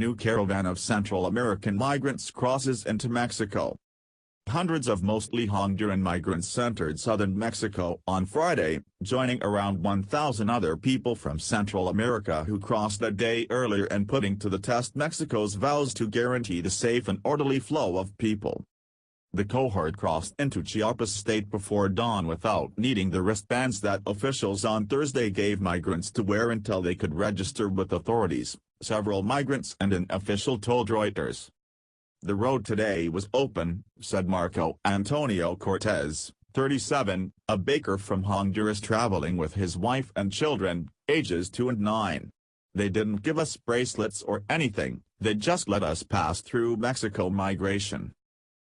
new caravan of Central American migrants crosses into Mexico. Hundreds of mostly Honduran migrants entered southern Mexico on Friday, joining around 1,000 other people from Central America who crossed a day earlier and putting to the test Mexico's vows to guarantee the safe and orderly flow of people. The cohort crossed into Chiapas state before dawn without needing the wristbands that officials on Thursday gave migrants to wear until they could register with authorities, several migrants and an official told Reuters. "The road today was open," said Marco Antonio Cortez, 37, a baker from Honduras traveling with his wife and children, ages 2 and 9. "They didn't give us bracelets or anything, they just let us pass through Mexico migration."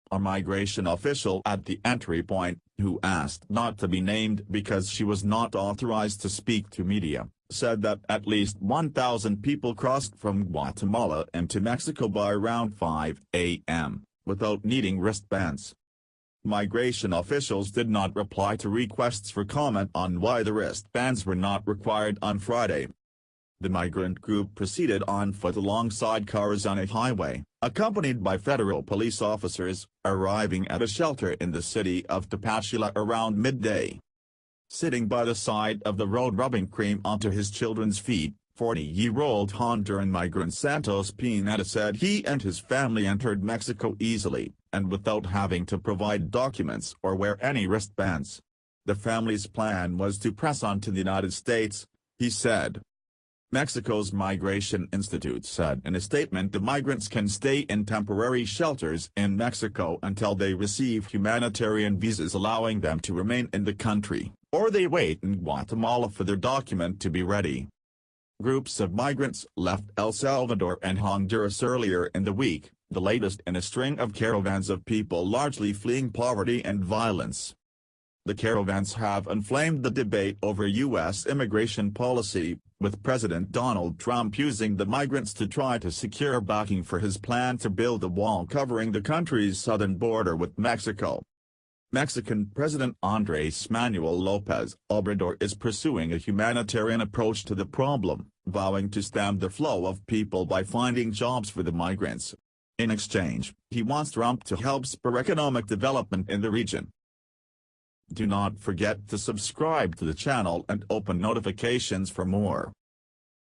A migration official at the entry point, who asked not to be named because she was not authorized to speak to media, said that at least 1,000 people crossed from Guatemala into Mexico by around 5 a.m., without needing wristbands. Migration officials did not reply to requests for comment on why the wristbands were not required on Friday. The migrant group proceeded on foot alongside cars on a highway, accompanied by federal police officers, arriving at a shelter in the city of Tapachula around midday. Sitting by the side of the road rubbing cream onto his children's feet, 40-year-old Honduran migrant Santos Pineda said he and his family entered Mexico easily, and without having to provide documents or wear any wristbands. The family's plan was to press on to the United States, he said. Mexico's Migration Institute said in a statement the migrants can stay in temporary shelters in Mexico until they receive humanitarian visas allowing them to remain in the country, or they wait in Guatemala for their document to be ready. Groups of migrants left El Salvador and Honduras earlier in the week, the latest in a string of caravans of people largely fleeing poverty and violence. The caravans have inflamed the debate over U.S. immigration policy, with President Donald Trump using the migrants to try to secure backing for his plan to build a wall covering the country's southern border with Mexico. Mexican President Andrés Manuel López Obrador is pursuing a humanitarian approach to the problem, vowing to stem the flow of people by finding jobs for the migrants. In exchange, he wants Trump to help spur economic development in the region. Do not forget to subscribe to the channel and open notifications for more.